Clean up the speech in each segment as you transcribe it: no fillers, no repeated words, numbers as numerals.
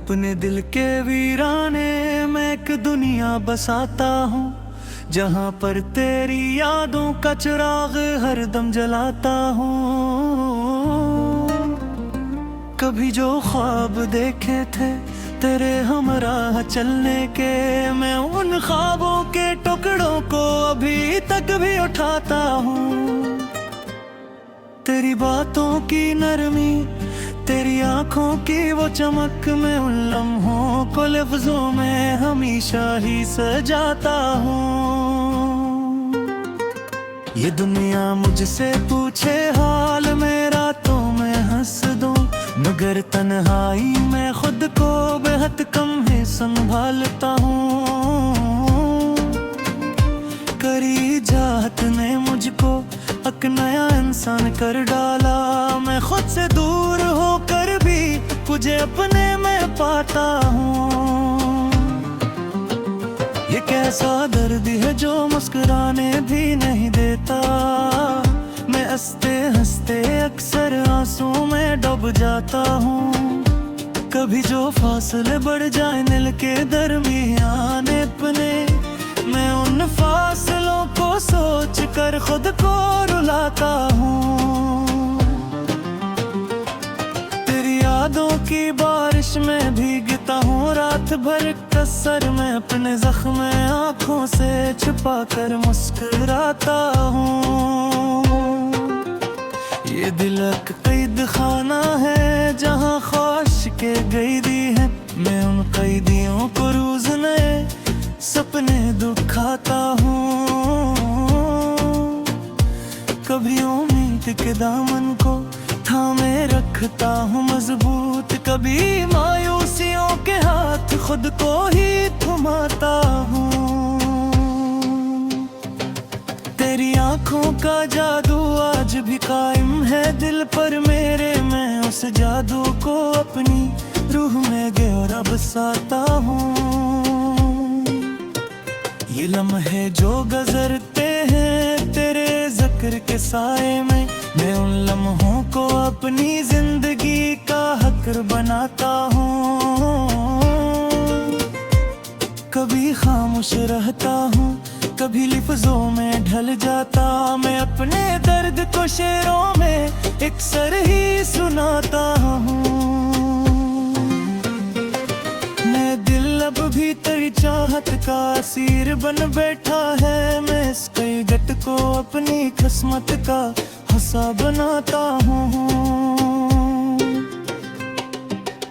अपने दिल के वीराने में एक दुनिया बसाता हूँ, जहाँ पर तेरी यादों का चिराग हरदम जलाता हूँ। कभी जो ख्वाब देखे थे तेरे हमराह चलने के, मैं उन ख्वाबों के टुकड़ों को अभी तक भी उठाता हूँ। तेरी बातों की नरमी, तेरी आंखों की वो चमक, मैं उन लम्हों को लफ्जों में हमेशा ही सजाता हूँ। ये दुनिया मुझसे पूछे हाल मेरा तो मैं हंस दूं, मगर तन्हाई में खुद को बेहद कम ही संभालता हूँ। करी जात ने मुझको एक नया इंसान कर डाला, मैं खुद से दूर होकर भी तुझे अपने में पाता हूँ। ये कैसा दर्द है जो मुस्कुराने भी नहीं देता, मैं हंसते हंसते अक्सर आंसुओं में डूब जाता हूँ। कभी जो फासले बढ़ जाए दिल के दरमियान अपने, मैं उन फासलों को सोच कर खुद को रुलाता हूँ। तेरी यादों की बारिश में भीगता हूँ रात भर कसर, मैं अपने जख्म आँखों से छुपा कर मुस्कुराता हूँ। ये दिल एक कैद खाना है जहाँ ख्वाहिश के कैदी है, मैं उन कैदियों को रोज नए सपने दुखाता हूँ। कभी उम्मीद के दामन को थामे रखता हूँ मजबूत, कभी मायूसियों के हाथ खुद को ही थमाता हूँ। तेरी आंखों का जादू आज भी कायम है दिल पर मेरे, मैं उस जादू को अपनी रूह में गहरा बसाता हूँ। ये लम्हे जो गुजरते हैं तेरे जिक्र के साए में, मैं उन लम्हों को अपनी जिंदगी का हक़ बनाता हूँ। कभी खामोश रहता हूँ, कभी लफ्जों में ढल जाता, मैं अपने दर्द को शेरों में अक्सर ही सुनाता हूँ। मैं दिल अब भी तेरी चाहत का असीर बन बैठा है, मैं इस कैद को अपनी किस्मत का हिस्सा बनाता हूँ।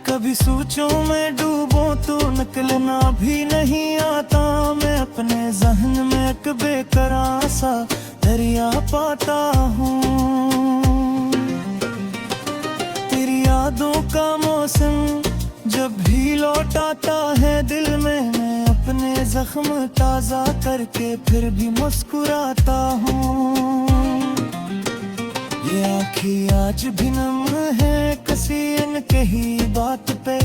कभी सोचों में डूबो तो निकलना भी नहीं आता, मैं अपने जहन में एक बेकरार सा दरिया पाता हूँ। तेरी यादों का मौसम जब भी लौट आता है दिल में, मैं अपने जख्म ताज़ा करके फिर भी मुस्कुराता हूँ। ये आँखें आज भी नम है किसी इनके ही बात पे,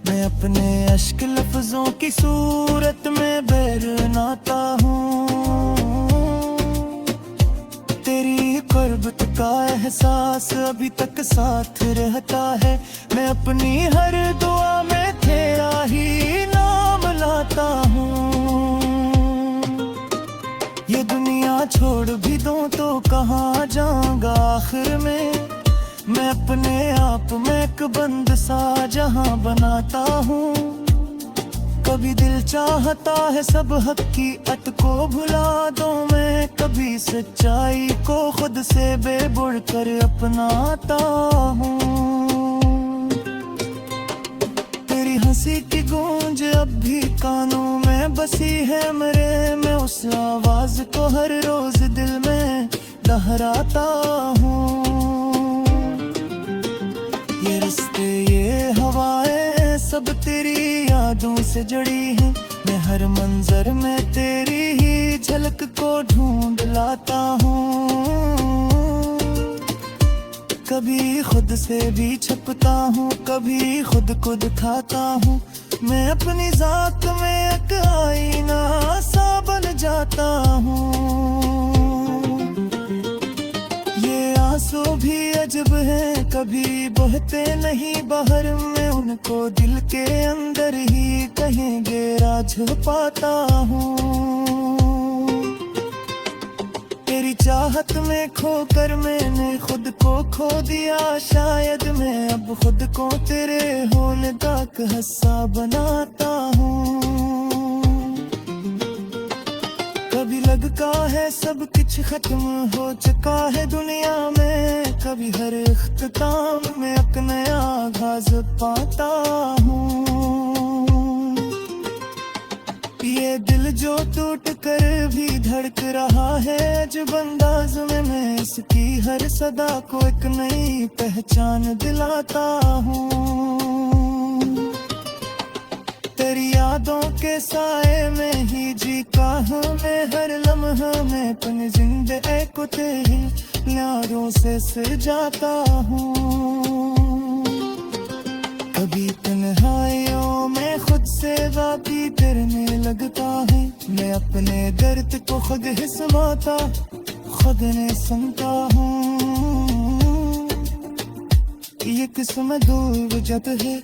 मैं अपने अश्क लफ्जों की सूरत में बहरनाता हूँ। तेरी कुर्बत का एहसास अभी तक साथ रहता है, मैं अपनी हर दुआ में तेरा ही नाम लाता हूँ। ये दुनिया छोड़ भी दूं तो कहाँ जाऊंगा आखिर में, मैं अपने आप में एक बंद सा जहां बनाता हूँ। कभी दिल चाहता है सब हकीकत को भुला दूं मैं, कभी सच्चाई को खुद से बेबुड़ कर अपनाता हूँ। तेरी हंसी की गूंज अब भी कानों में बसी है मेरे, मैं उस आवाज को हर रोज दिल में दोहराता हूँ। ये रिश्ते ये हवाएं सब तेरी यादों से जड़ी हैं, मैं हर मंजर में तेरी ही झलक को ढूंढ लाता हूँ। कभी खुद से भी छुपता हूँ, कभी खुद को दिखाता हूँ, मैं अपनी जात में एक आईना सा बन जाता हूँ। ये आंसू भी अजब है कभी बहते नहीं बाहर में उनको दिल के अंदर ही कहीं गहरा छुपाता हूँ। तेरी चाहत में खोकर मैंने खुद को खो दिया, शायद मैं अब खुद को तेरे होने तक हिस्सा बनाता हूँ। कभी लगता है सब कुछ खत्म हो चुका है दुनिया में, कभी हर इख्तिताम में एक नया आगाज पाता हूँ। ये दिल जो टूट कर भी धड़क रहा है अजब अंदाज में, मैं इसकी हर सदा को एक नई पहचान दिलाता हूँ। तेरी यादों के साए में ही जीता हूँ मैं हर लम्हा में, अपने जिंदगी को तेरे यारों से सजाता हूँ। कभी तन्हाइयों में खुद से बातें करने लगता है, मैं अपने दर्द को खुद ही समाता खुद ने सुनता हूँ। ये किस्मत डूब जाता है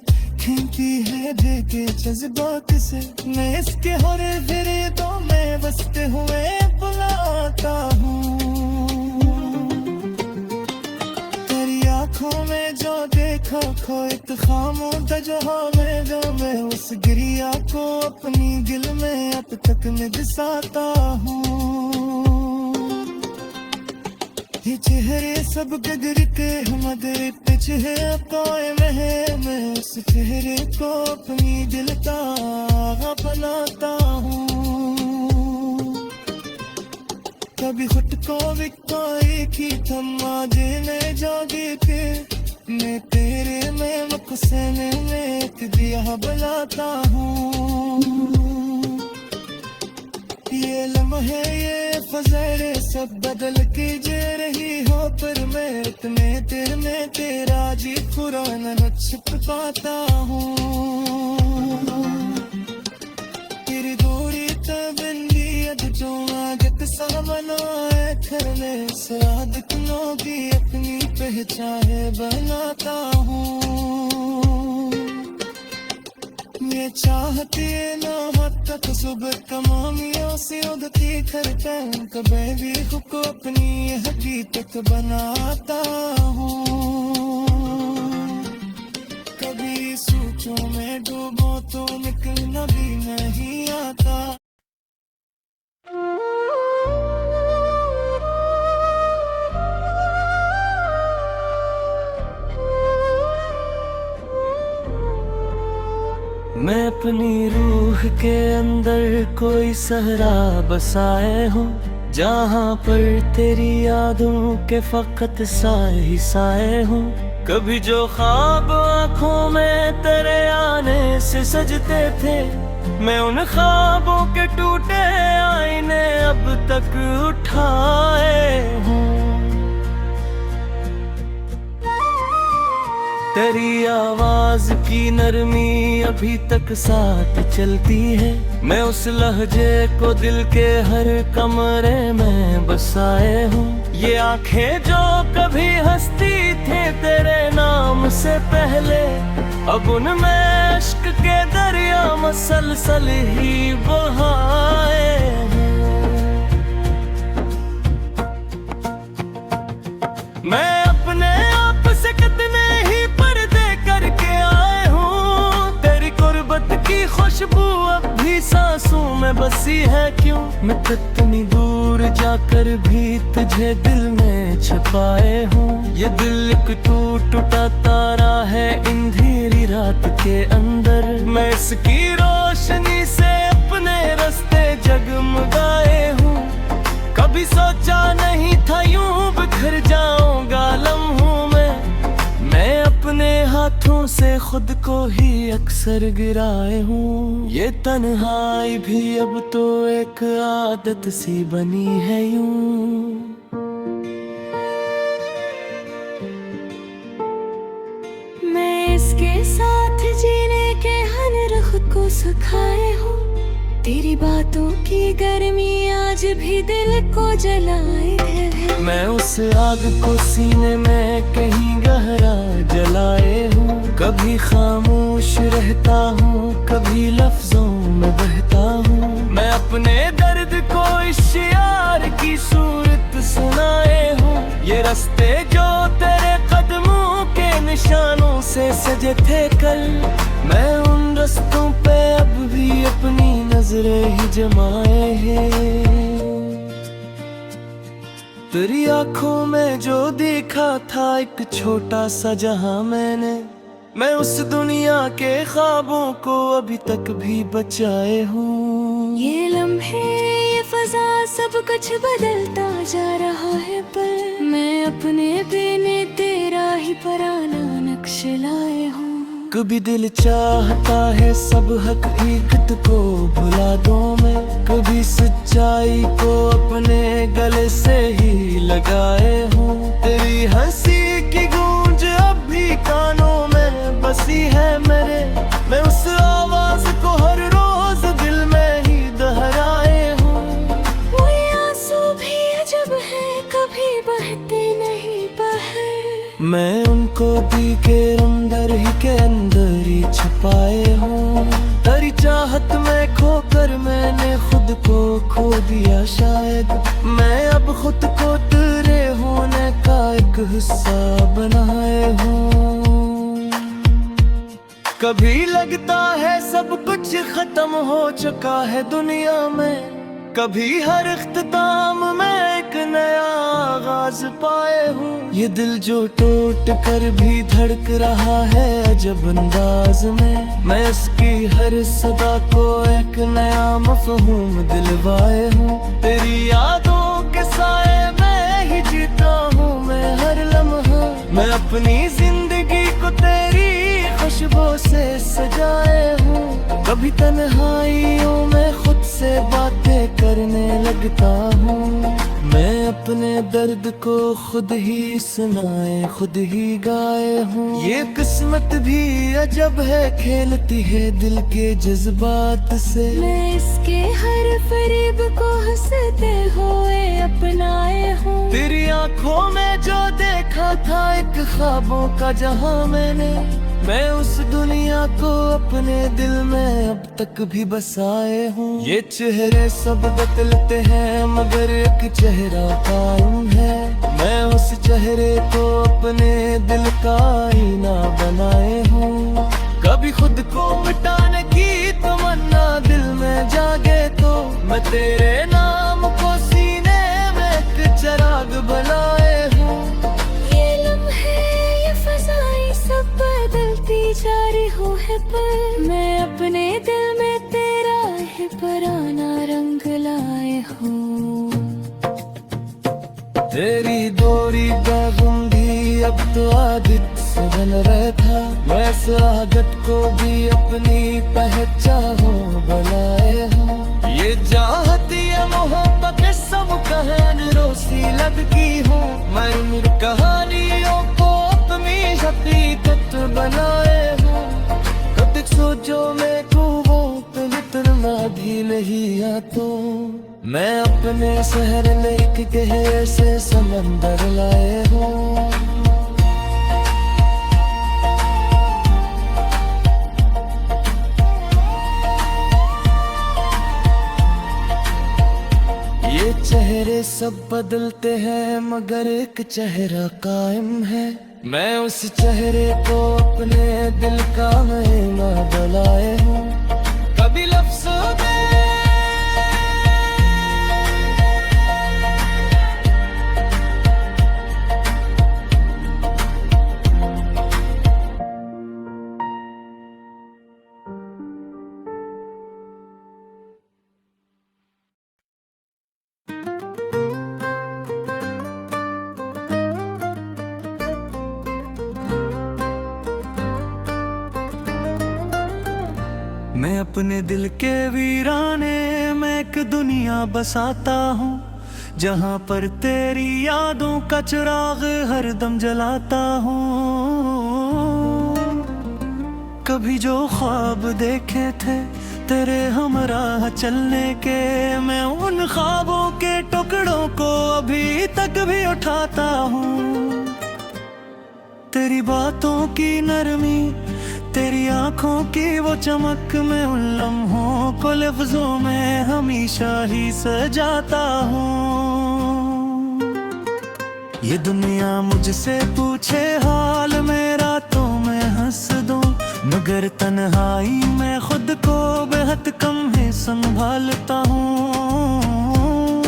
खींची है देखे जज्बात से, मैं इसके हर फिरे तो मैं बसते हुए बुलाता हूँ। तेरी आँखों में जो देखा खोए खामोश जहाँ में जो मैं उस गिरिया को अपनी दिल में अब तक मैं बसाता हूँ। ये चेहरे सब गदर के मदर पे चेहरे में है, मैं उस चेहरे को अपनी दिल का बनाता हूँ। कभी खुद को विकाई की थमा देने जागे के, मैं तेरे में मकसद में एक दिया बुलाता हूँ। ये लम्हे ये फज़ेरे सब बदल के जे रही हो, पर मैं इतने तेरे में तेरा जी पुराना न छिप पाता हूँ। तेरी दूरी तबंदी अद जो आगत सामना है, करने सादतनों की अपनी पहचान बनाता हूँ। ये चाहती ना हद तक सुबह तमामियों से उदती करता हूँ, कभी भी खुद को अपनी हकीकत बनाता हूँ। कभी सोचों में डूबो तो निकलना भी नहीं आता। मैं अपनी रूह के अंदर कोई सहरा बसाए हूँ, जहाँ पर तेरी यादों के फकत साए ही साए हूँ। कभी जो ख्वाब आँखों में तेरे आने से सजते थे, मैं उन ख्वाबों के टूटे आईने अब तक उठाए हूँ। तेरी आवाज की नरमी अभी तक साथ चलती है, मैं उस लहजे को दिल के हर कमरे में बसाए हूँ। ये आंखें जो कभी हंसती थे तेरे नाम से पहले, अब उनमें इश्क के दरिया मसलसल ही बहाए हैं। मैं अपने आप से कितने ही पर्दे करके आए हूँ, तेरी कुर्बत की खुशबू अब भी सांसों में बसी है क्यों। मैं कितनी दूर जाकर भी तुझे दिल में छिपाए हूँ, ये दिल एक टूटा तारा है अंधेरी रात के अंदर। मैं इसकी रोशनी से अपने रास्ते जगमगाए हूँ, कभी सोचा नहीं था यूं बिखर जाऊंगा लम्हों में। मैं अपने हाथों से खुद को ही अक्सर गिराए हूँ, ये तन्हाई भी अब तो एक आदत सी बनी है यूं। मैं इसके साथ जीने के हुनर खुद को सिखाए हूँ, तेरी बातों की गर्मी आज भी दिल को जलाए है। मैं उस आग को सीने में कहीं गहरा जलाए हूँ। कभी खामोश रहता हूँ, कभी लफ्जों में बहता हूँ। मैं अपने दर्द को इश्यार की सूरत सुनाए हूँ। ये रास्ते जो तेरे कदमों के निशानों से सजे थे कल, मैं उन रास्तों पे अब भी अपनी नजरें ही जमाए हैं। तेरी आंखों में जो देखा था एक छोटा सा जहां मैं उस दुनिया के ख्वाबों को अभी तक भी बचाए हूँ। ये लम्हे, ये फजा, सब कुछ बदलता जा रहा है, पर मैं अपने बेने तेरा ही पुराना नक्श लाए हूँ। कभी दिल चाहता है सब हकीकत को भुला दूं मैं, कभी सच्चाई को अपने गले से ही लगाए हूँ। तेरी हंसी की गूंज अब भी कानों में बसी है मेरे, मैं उस आवाज को हर रोज दिल में ही दोहराए हूँ। वो आंसू भी अजब है, कभी बहते नहीं बाहर, मैं उनको पी के अंदर ही छुपाए हूँ। तेरी चाहत में खोकर मैंने खुद को खो दिया शायद, मैं अब खुद को तेरे होने का एक हिस्सा बनाए हूँ। कभी लगता है सब कुछ खत्म हो चुका है दुनिया में, कभी हर इख्तिताम में एक नया आगाज पाए हूँ। ये दिल जो टूट कर भी धड़क रहा है अजब अंदाज में, मैं इसकी हर सदा को एक नया मफहूम दिलवाए हूँ। तेरी यादों के साए में ही जीता हूँ मैं हर लम्हा, मैं अपनी जिंदगी को तेरी खुशबू से सजाए हूँ। कभी तन्हाइयों में खुद से बातें करने लगता हूँ, मैं अपने दर्द को खुद ही सुनाए खुद ही गाए हूँ। ये किस्मत भी अजब है, खेलती है दिल के जज्बात से, मैं इसके हर फरेब को हंसते हुए अपनाए हूँ। तेरी आंखों में जो देखा था एक ख्वाबों का जहां मैं उस दुनिया को अपने दिल में अब तक भी बसाए हूँ। ये चेहरे सब बदलते हैं मगर एक चेहरा कायम है, मैं उस चेहरे को अपने दिल का आईना बनाए हूँ। कभी खुद को मिटाने की तमन्ना दिल में जागे तो मैं तेरे नाम को सीने में एक चिराग बनाए हूँ। ये लम्हे, ये फज़ाएं सब बदलती जा रही हूँ है, पर मैं अपने दिल में तेरा ही पुराना रंग लाए हूँ। तेरी दूरी का गम भी अब तो आदत से बन रहा था, मैं स्वागत को भी अपनी पहचान बनाए हूँ। ये चाहत ये मोहब्बत सब कहानी रोसी लगती हूँ, मैं उन कहानियों को अपनी हकीकत बनाए हूँ। कब सोचो मैं खूबों पे इतना भी नहीं आता, मैं अपने शहर में एक गहरे से समंदर लाए हूँ। ये चेहरे सब बदलते हैं मगर एक चेहरा कायम है, मैं उस चेहरे को अपने दिल का महीना बुलाए हूँ। कभी लफ्ज़ों में मैं अपने दिल के वीराने में एक दुनिया बसाता हूँ, जहाँ पर तेरी यादों का चिराग हरदम जलाता हूँ। कभी जो ख्वाब देखे थे तेरे हमराह चलने के, मैं उन ख्वाबों के टुकड़ों को अभी तक भी उठाता हूँ। तेरी बातों की नरमी, तेरी आंखों की वो चमक, मैं उन लम्हों को लफ्जों में हमेशा ही सजाता हूँ। ये दुनिया मुझसे पूछे हाल मेरा तो मैं हंस दूं, मगर तन्हाई में खुद को बेहद कम ही संभालता हूँ।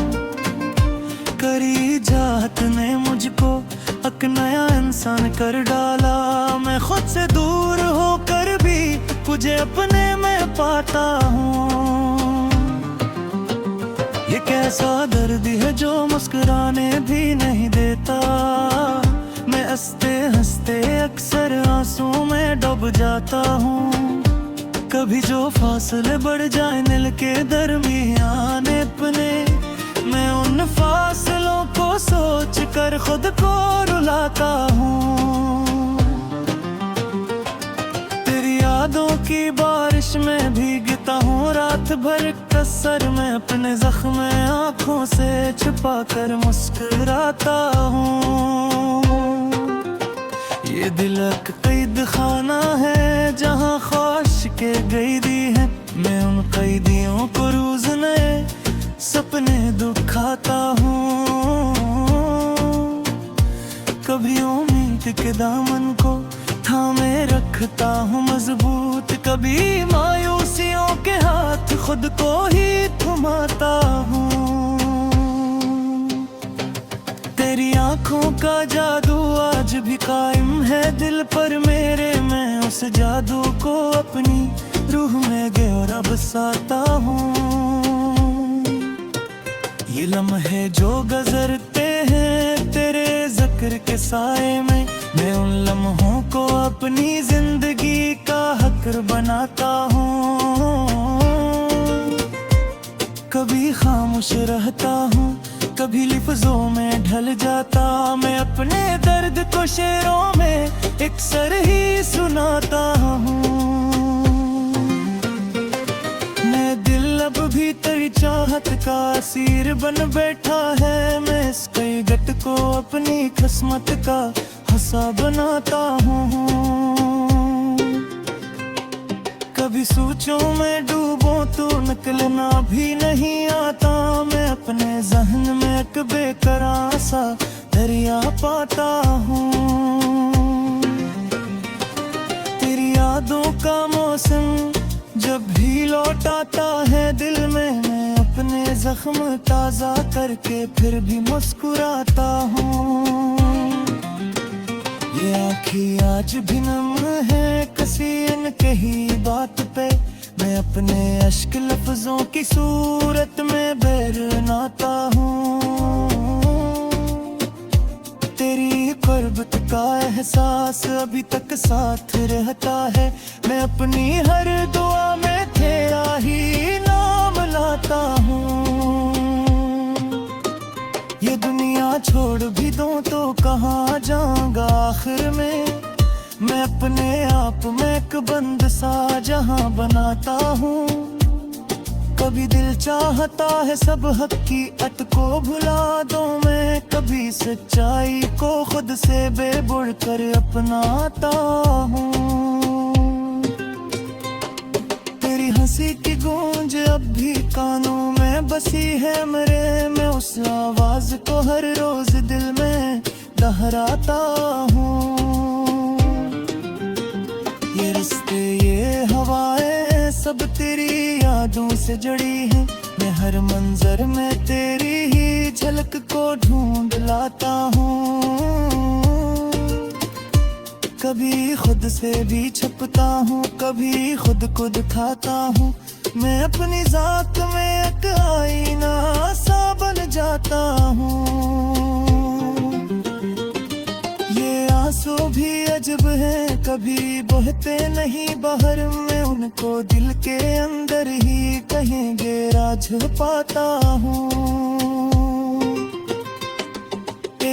करी जात ने मुझको एक नया इंसान कर डाला, मैं खुद से दूर होकर भी तुझे अपने में पाता हूँ। ये कैसा दर्द है जो मुस्कुराने भी नहीं देता, मैं हंसते हंसते अक्सर आंसुओं में डूब जाता हूँ। कभी जो फासले बढ़ जाए दिल के दरमियान अपने, मैं उन फासलों को सोच कर खुद को रुलाता हूँ। तेरी यादों की बारिश में भीगता हूँ रात भर कसर, मैं अपने जख्म आँखों से छुपा कर मुस्कुराता हूँ। ये दिल एक कैद खाना है जहाँ ख्वाहिश के कैदी है, मैं उन कैदियों को रोज नए सपने दुखाता हूँ। कभी उम्मीद के दामन को थामे रखता हूँ मजबूत, कभी मायूसियों के हाथ खुद को ही थमाता हूँ। तेरी आंखों का जादू आज भी कायम है दिल पर मेरे, मैं उस जादू को अपनी रूह में गहरा बसाता हूँ। ये लम्हे जो गुजरते हैं तेरे जिक्र के साए में, मैं उन लम्हों को अपनी जिंदगी का हक़ बनाता हूँ। कभी खामोश रहता हूँ, कभी लफ्जों में ढल जाता, मैं अपने दर्द को शेरों में अक्सर ही सुनाता हूँ। मैं दिल अब भी तेरी चाहत का असीर बन बैठा है, मैं इस कैद को अपनी किस्मत का हिस्सा बनाता हूँ। कभी सोचों में डूबो तो निकलना भी नहीं आता, मैं अपने जहन में एक बेकरार सा दरिया पाता हूँ। तेरी यादों का मौसम जब भी लौट आता है दिल में, मैं अपने जख्म ताजा करके फिर भी मुस्कुराता हूँ। ये आँखें आज भी नम है किसी इनके ही बात पे, मैं अपने अश्क लफ्जों की सूरत में बरनाता हूँ। तेरी कुर्बत का एहसास अभी तक साथ रहता है, मैं अपनी हर दुआ में तेरा ही नाम लाता हूँ। ये दुनिया छोड़ भी दूं तो कहाँ जाऊंगा आखिर में, मैं अपने आप में एक बंद सा जहां बनाता हूँ। कभी दिल चाहता है सब हकीकत को भुला दूं मैं, कभी सच्चाई को खुद से बेबुड़ कर अपनाता हूँ। तेरी हंसी की गूंज अब भी कानों में बसी है मेरे, मैं उस आवाज को हर रोज दिल में दोहराता हूँ। ये रिश्ते ये हवाएं सब तेरी यादों से जड़ी हैं, मैं हर मंजर में तेरी ही झलक को ढूंढ लाता हूँ। कभी खुद से भी छुपता हूँ, कभी खुद को दिखाता हूँ, मैं अपनी जात में एक आईना सा बन जाता हूँ। ये आंसू भी अजब है, कभी बहते नहीं बाहर, मैं उनको दिल के अंदर ही कहीं गहरा छुपाता हूँ।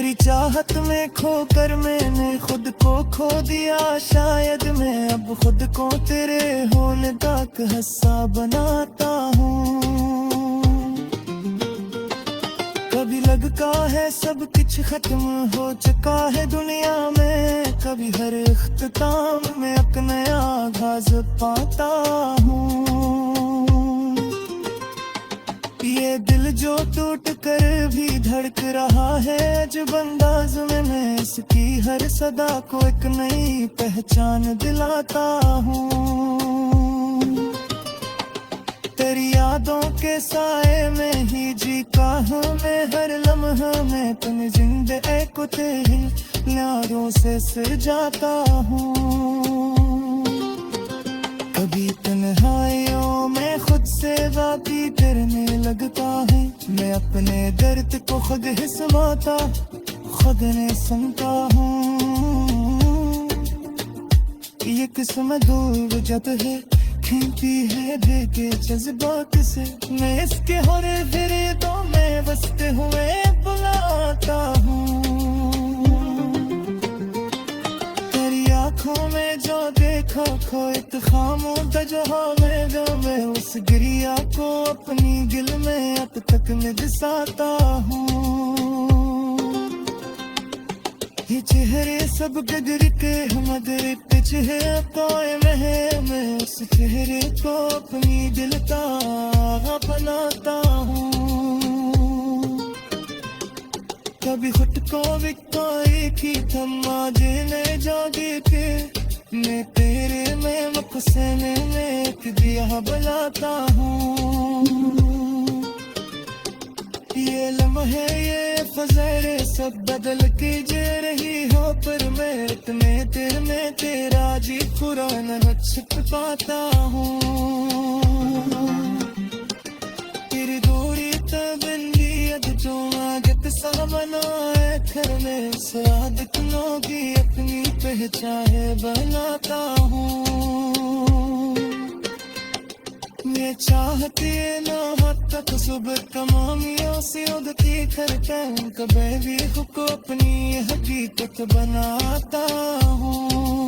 तेरी चाहत में खोकर मैंने खुद को खो दिया, शायद मैं अब खुद को तेरे होने तक हिस्सा बनाता हूँ। कभी लगता है सब कुछ खत्म हो चुका है दुनिया में, कभी हर इख्तिताम में एक नया आगाज पाता हूँ। ये दिल जो टूट कर भी धड़क रहा है अजब अंदाज में, मैं इसकी हर सदा को एक नई पहचान दिलाता हूँ। तेरी यादों के साए में ही जीता हूँ मैं हर लम्हा, मैं तुम जिंदगी को तेरी यादों से सजाता हूँ। कभी तन्हाइयों में खुद से बातें करने लगता है, मैं अपने दर्द को खुद ही सुनाता, खुद ने सुनता हूँ। ये किस्मत दूर जब है खींचती है देखे जज्बात से, मैं इसके होरे फिरे तो मैं बसते हुए बुलाता हूँ। तेरी आँखों में जो देखा खोए खामोश जहाँ में जो मैं उस गिरिया को अपनी दिल में अब तक मैं बसाता हूँ। ये चेहरे सब गदर के हमदर पे चेहरे पाए मैं उस चेहरे को अपनी दिल का बनाता हूँ। कभी खुद को भी कोई की थमा देने जागे के, मैं तेरे में मकसद में एक दिया बुलाता हूँ। ये लम्हे ये फज़रे सब बदल के जे रही हो, पर मैं इतने देर में तेरा जी पुराना छिप पाता हूँ। तेरी दूरी तबंदी जो आदत सा बनाए घर में सादतों की अपनी पहचान बनाता हूँ। मैं चाहती ना हद तक सुबह तमामियों से उदती करता हूँ, कभी भी खुद को अपनी हकीकत बनाता हूँ।